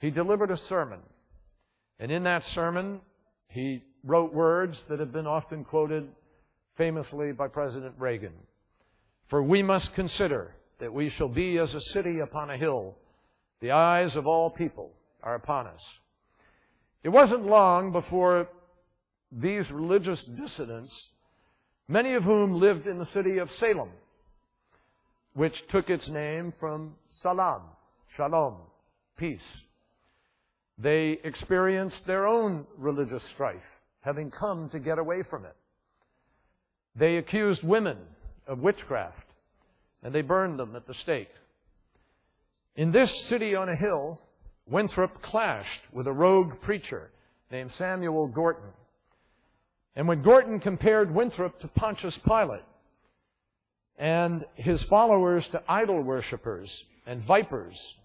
he delivered a sermon. And in that sermon, he wrote words that have been often quoted famously by President Reagan. For we must consider that we shall be as a city upon a hill. The eyes of all people are upon us. It wasn't long before these religious dissidents, many of whom lived in the city of Salem, which took its name from salam, shalom, peace. They experienced their own religious strife, having come to get away from it. They accused women of witchcraft, and they burned them at the stake. In this city on a hill, Winthrop clashed with a rogue preacher named Samuel Gorton. And when Gorton compared Winthrop to Pontius Pilate and his followers to idol worshippers and vipers,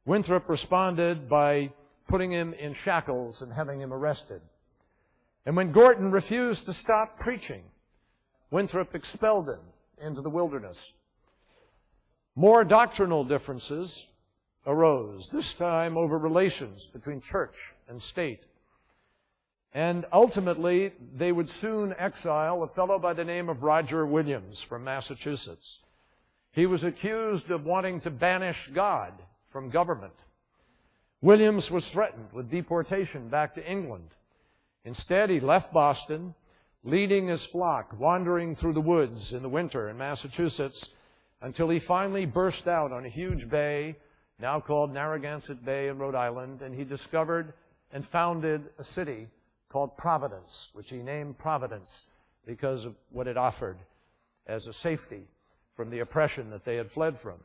Winthrop responded by putting him in shackles and having him arrested. And when Gorton refused to stop preaching, Winthrop expelled him into the wilderness. More doctrinal differences arose, this time over relations between church and state. And ultimately, they would soon exile a fellow by the name of Roger Williams from Massachusetts. He was accused of wanting to banish God from government. Williams was threatened with deportation back to England. Instead, he left Boston, leading his flock, wandering through the woods in the winter in Massachusetts, until he finally burst out on a huge bay, now called Narragansett Bay in Rhode Island, and he discovered and founded a city called Providence, which he named Providence because of what it offered as a safety from the oppression that they had fled from.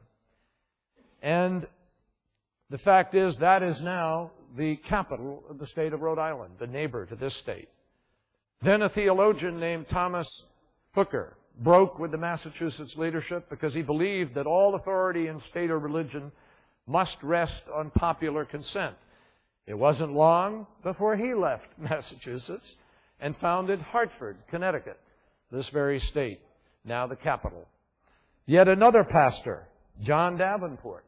And the fact is, that is now the capital of the state of Rhode Island, the neighbor to this state. Then a theologian named Thomas Hooker broke with the Massachusetts leadership because he believed that all authority in state or religion must rest on popular consent. It wasn't long before he left Massachusetts and founded Hartford, Connecticut, this very state, now the capital. Yet another pastor, John Davenport,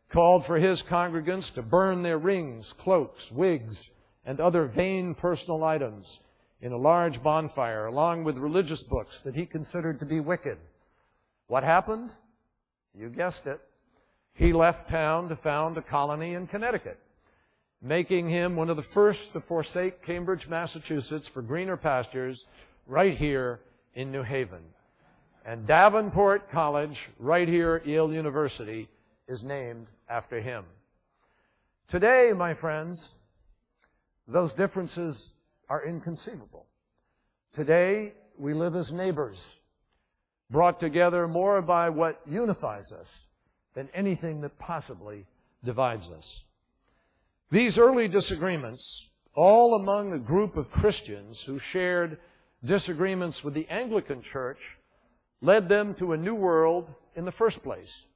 called for his congregants to burn their rings, cloaks, wigs, and other vain personal items in a large bonfire, along with religious books that he considered to be wicked. What happened? You guessed it. He left town to found a colony in Connecticut, making him one of the first to forsake Cambridge, Massachusetts for greener pastures right here in New Haven. And Davenport College, right here at Yale University, is named after him. Today, my friends, those differences are inconceivable. Today, we live as neighbors, brought together more by what unifies us than anything that possibly divides us. These early disagreements, all among a group of Christians who shared disagreements with the Anglican Church, led them to a new world in the first place.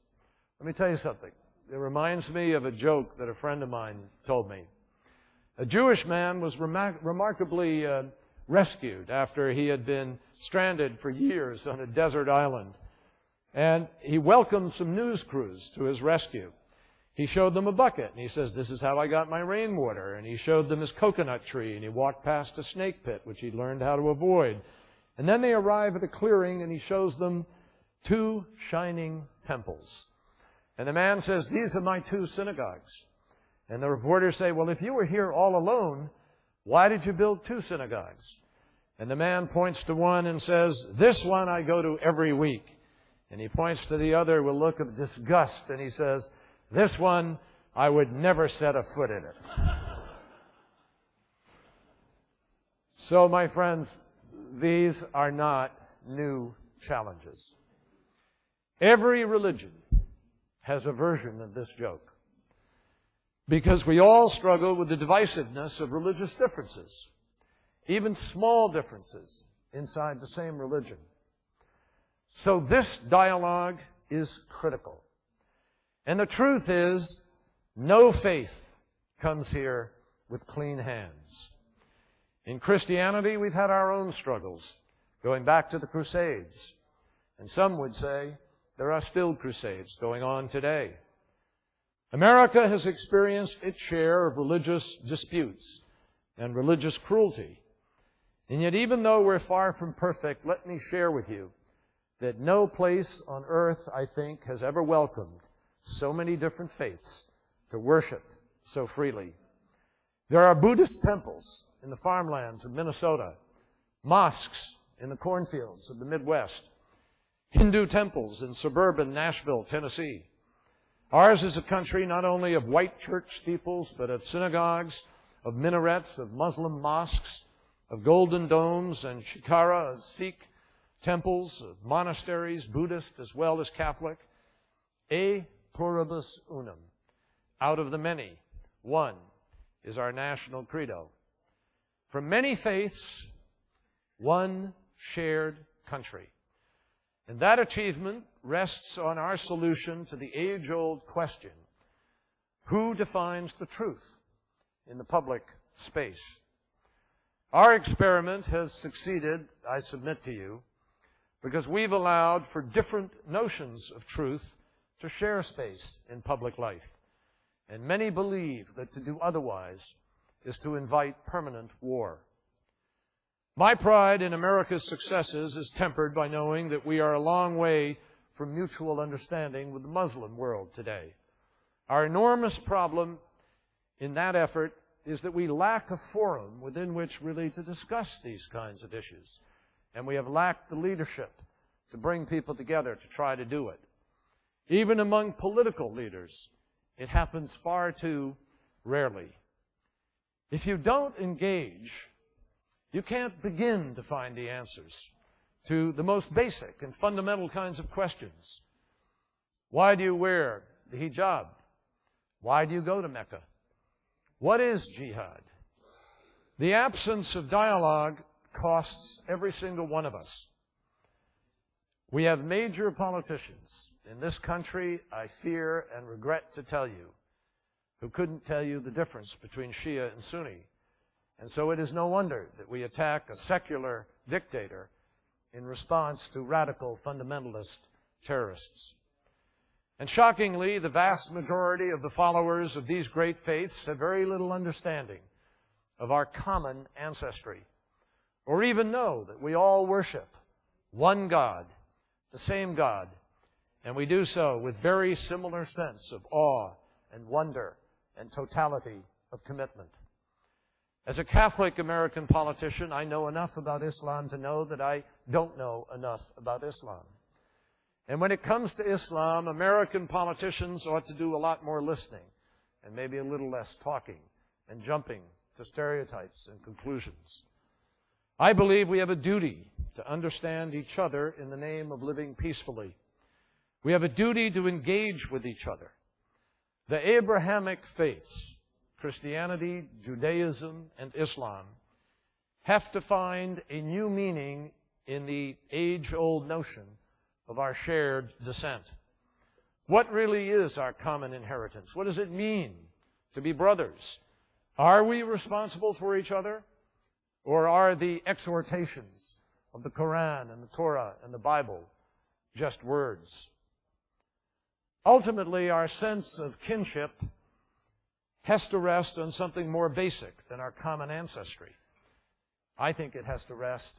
Let me tell you something. It reminds me of a joke that a friend of mine told me. A Jewish man was remarkably rescued after he had been stranded for years on a desert island. And he welcomed some news crews to his rescue. He showed them a bucket, and he says, "This is how I got my rainwater." And he showed them his coconut tree, and he walked past a snake pit, which he learned how to avoid. And then they arrive at a clearing, and he shows them 2 shining temples. And the man says, "These are my 2 synagogues." And the reporters say, "Well, if you were here all alone, why did you build 2 synagogues?" And the man points to one and says, "This one I go to every week." And he points to the other with a look of disgust, and he says, "This one, I would never set a foot in it." So, my friends, these are not new challenges. Every religion has a version of this joke, because we all struggle with the divisiveness of religious differences, even small differences inside the same religion. So this dialogue is critical. And the truth is, no faith comes here with clean hands. In Christianity, we've had our own struggles, going back to the Crusades. And some would say there are still crusades going on today. America has experienced its share of religious disputes and religious cruelty. And yet, even though we're far from perfect, let me share with you that no place on earth, I think, has ever welcomed so many different faiths to worship so freely. There are Buddhist temples in the farmlands of Minnesota, mosques in the cornfields of the Midwest, Hindu temples in suburban Nashville, Tennessee. Ours is a country not only of white church steeples, but of synagogues, of minarets, of Muslim mosques, of golden domes and shikara, Sikh temples, of monasteries, Buddhist as well as Catholic. E pluribus unum. Out of the many, one is our national credo. From many faiths, one shared country. And that achievement rests on our solution to the age-old question, who defines the truth in the public space? Our experiment has succeeded, I submit to you, because we've allowed for different notions of truth to share space in public life. And many believe that to do otherwise is to invite permanent war. My pride in America's successes is tempered by knowing that we are a long way from mutual understanding with the Muslim world today. Our enormous problem in that effort is that we lack a forum within which really to discuss these kinds of issues. And we have lacked the leadership to bring people together to try to do it. Even among political leaders, it happens far too rarely. If you don't engage, you can't begin to find the answers to the most basic and fundamental kinds of questions. Why do you wear the hijab? Why do you go to Mecca? What is jihad? The absence of dialogue costs every single one of us. We have major politicians in this country, I fear and regret to tell you, who couldn't tell you the difference between Shia and Sunni. And so it is no wonder that we attack a secular dictator in response to radical fundamentalist terrorists. And shockingly, the vast majority of the followers of these great faiths have very little understanding of our common ancestry, or even know that we all worship one God, the same God, and we do so with very similar sense of awe and wonder and totality of commitment. As a Catholic American politician, I know enough about Islam to know that I don't know enough about Islam. And when it comes to Islam, American politicians ought to do a lot more listening and maybe a little less talking and jumping to stereotypes and conclusions. I believe we have a duty to understand each other in the name of living peacefully. We have a duty to engage with each other. The Abrahamic faiths, Christianity, Judaism, and Islam, have to find a new meaning in the age-old notion of our shared descent. What really is our common inheritance? What does it mean to be brothers? Are we responsible for each other? Or are the exhortations of the Quran and the Torah and the Bible just words? Ultimately, our sense of kinship has to rest on something more basic than our common ancestry. I think it has to rest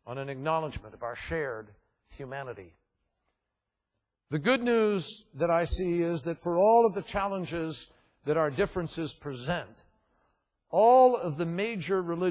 on an acknowledgement of our shared humanity. The good news that I see is that for all of the challenges that our differences present, all of the major religions